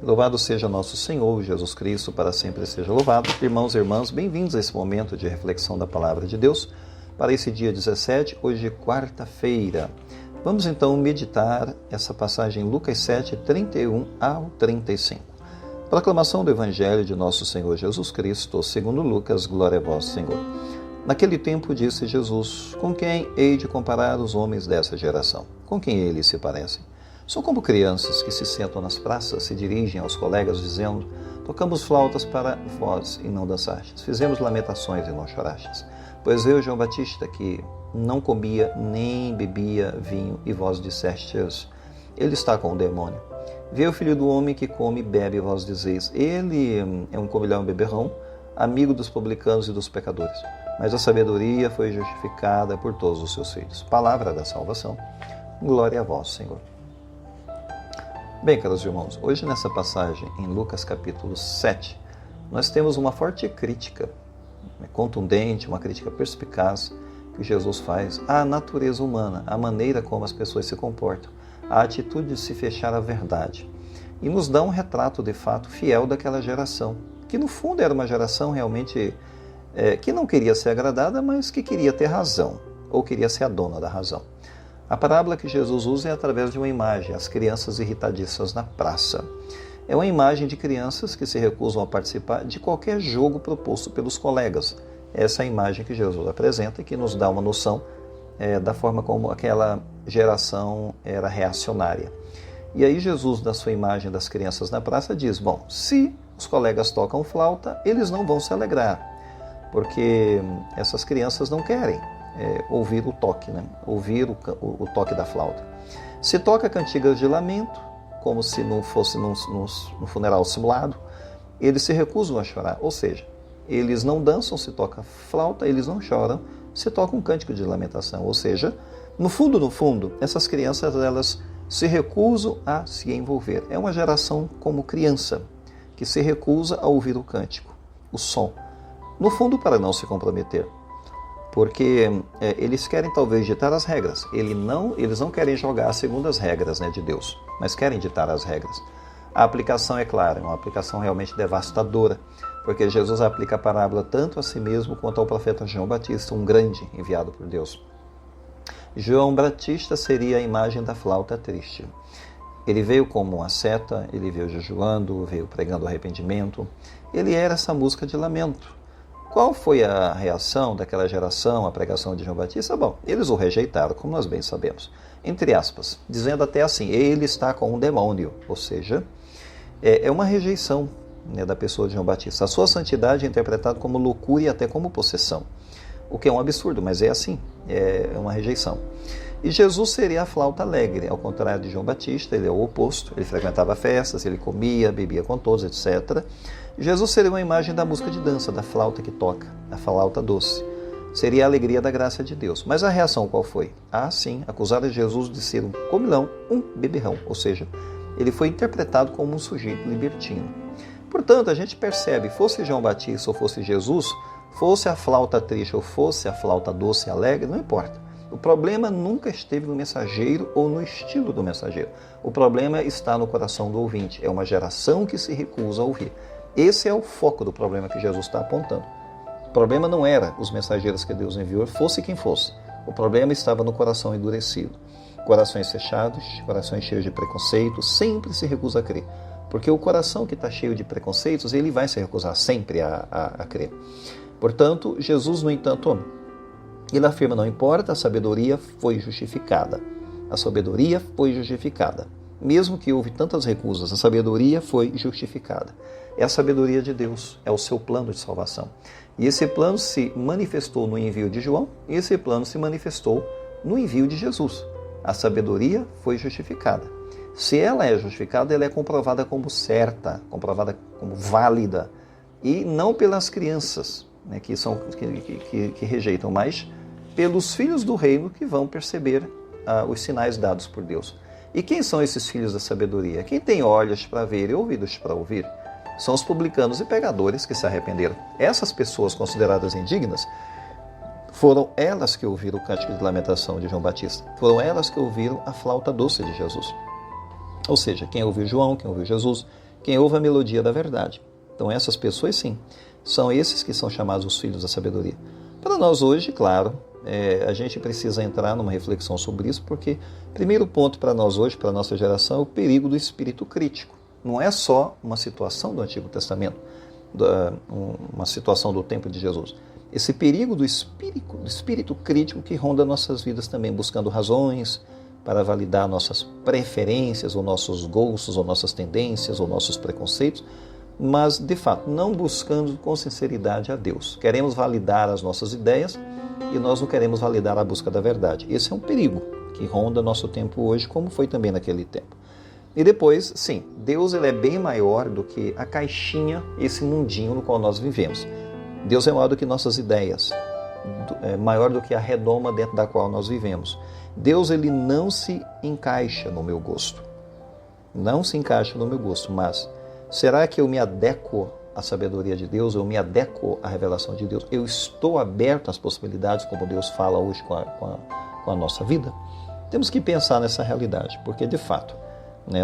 Louvado seja nosso Senhor Jesus Cristo, para sempre seja louvado. Irmãos e irmãs, bem-vindos a esse momento de reflexão da Palavra de Deus, para esse dia 17, hoje quarta-feira. Vamos então meditar essa passagem em Lucas 7, 31 ao 35. Proclamação do Evangelho de nosso Senhor Jesus Cristo, segundo Lucas, glória a vós, Senhor. Naquele tempo disse Jesus: com quem hei de comparar os homens dessa geração? Com quem eles se parecem? São como crianças que se sentam nas praças, se dirigem aos colegas dizendo: tocamos flautas para vós e não dançastes, fizemos lamentações e não chorastes. Pois eu, João Batista, que não comia nem bebia vinho, e vós dissestes: ele está com o demônio. Vê o Filho do Homem que come e bebe, e vós dizeis: ele é um comilão beberrão, amigo dos publicanos e dos pecadores. Mas a sabedoria foi justificada por todos os seus filhos. Palavra da salvação. Glória a vós, Senhor. Bem, caros irmãos, hoje nessa passagem em Lucas capítulo 7, nós temos uma forte crítica, contundente, uma crítica perspicaz que Jesus faz à natureza humana, à maneira como as pessoas se comportam, à atitude de se fechar à verdade. E nos dá um retrato, de fato, fiel daquela geração, que no fundo era uma geração realmente que não queria ser agradada, mas que queria ter razão, ou queria ser a dona da razão. A parábola que Jesus usa é através de uma imagem, as crianças irritadiças na praça. É uma imagem de crianças que se recusam a participar de qualquer jogo proposto pelos colegas. Essa é a imagem que Jesus apresenta e que nos dá uma noção da forma como aquela geração era reacionária. E aí Jesus, na sua imagem das crianças na praça, diz: bom, se os colegas tocam flauta, eles não vão se alegrar, porque essas crianças não querem ouvir o toque, ouvir o toque da flauta. Se toca cantigas de lamento, como se não fosse num funeral simulado, eles se recusam a chorar, ou seja, eles não dançam se toca flauta, eles não choram se toca um cântico de lamentação, ou seja, no fundo, essas crianças elas se recusam a se envolver. É uma geração como criança, que se recusa a ouvir o cântico, o som, no fundo para não se comprometer. Porque eles querem talvez ditar as regras. Eles não querem jogar segundo as regras de Deus, mas querem ditar as regras. A aplicação, é claro, é uma aplicação realmente devastadora, porque Jesus aplica a parábola tanto a si mesmo quanto ao profeta João Batista, um grande enviado por Deus. João Batista seria a imagem da flauta triste. Ele veio como uma seta, ele veio jejuando, veio pregando arrependimento. Ele era essa música de lamento. Qual foi a reação daquela geração à pregação de João Batista? Bom, eles o rejeitaram, como nós bem sabemos. Entre aspas, dizendo até assim: ele está com um demônio. Ou seja, é uma rejeição da pessoa de João Batista. A sua santidade é interpretada como loucura e até como possessão. O que é um absurdo, mas é assim, é uma rejeição. E Jesus seria a flauta alegre, ao contrário de João Batista, ele é o oposto. Ele frequentava festas, ele comia, bebia com todos, etc. Jesus seria uma imagem da música de dança, da flauta que toca, a flauta doce. Seria a alegria da graça de Deus. Mas a reação qual foi? Sim, acusaram Jesus de ser um comilão, um beberrão. Ou seja, ele foi interpretado como um sujeito libertino. Portanto, a gente percebe, fosse João Batista ou fosse Jesus, fosse a flauta triste ou fosse a flauta doce e alegre, não importa. O problema nunca esteve no mensageiro ou no estilo do mensageiro. O problema está no coração do ouvinte. É uma geração que se recusa a ouvir. Esse é o foco do problema que Jesus está apontando. O problema não era os mensageiros que Deus enviou, fosse quem fosse. O problema estava no coração endurecido. Corações fechados, corações cheios de preconceito, sempre se recusa a crer. Porque o coração que está cheio de preconceitos, ele vai se recusar sempre a crer. Portanto, Jesus, no entanto, ele afirma: não importa, a sabedoria foi justificada. A sabedoria foi justificada. Mesmo que houve tantas recusas, a sabedoria foi justificada. É a sabedoria de Deus, é o seu plano de salvação. E esse plano se manifestou no envio de João, e esse plano se manifestou no envio de Jesus. A sabedoria foi justificada. Se ela é justificada, ela é comprovada como certa, comprovada como válida, e não pelas crianças que rejeitam, mas pelos filhos do reino que vão perceber os sinais dados por Deus. E quem são esses filhos da sabedoria? Quem tem olhos para ver e ouvidos para ouvir? São os publicanos e pecadores que se arrependeram. Essas pessoas consideradas indignas, foram elas que ouviram o cântico de lamentação de João Batista. Foram elas que ouviram a flauta doce de Jesus. Ou seja, quem ouviu João, quem ouviu Jesus, quem ouve a melodia da verdade. Então essas pessoas, sim, são esses que são chamados os filhos da sabedoria. Para nós hoje, claro, a gente precisa entrar numa reflexão sobre isso, porque primeiro ponto para nós hoje, para a nossa geração, é o perigo do espírito crítico. Não é só uma situação do Antigo Testamento, uma situação do tempo de Jesus. Esse perigo do espírito crítico que ronda nossas vidas também, buscando razões para validar nossas preferências, ou nossos gostos, ou nossas tendências, ou nossos preconceitos, mas, de fato, não buscando com sinceridade a Deus. Queremos validar as nossas ideias e nós não queremos validar a busca da verdade. Esse é um perigo que ronda nosso tempo hoje, como foi também naquele tempo. E depois, sim, Deus ele é bem maior do que a caixinha, esse mundinho no qual nós vivemos. Deus é maior do que nossas ideias, é maior do que a redoma dentro da qual nós vivemos. Deus ele não se encaixa no meu gosto. Não se encaixa no meu gosto, mas será que eu me adequo à sabedoria de Deus? Eu me adequo à revelação de Deus? Eu estou aberto às possibilidades como Deus fala hoje com a nossa vida? Temos que pensar nessa realidade, porque de fato,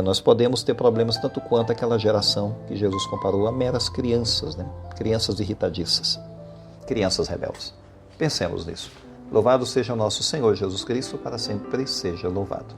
nós podemos ter problemas tanto quanto aquela geração que Jesus comparou a meras crianças, crianças irritadiças, crianças rebeldes. Pensemos nisso. Louvado seja o nosso Senhor Jesus Cristo, para sempre seja louvado.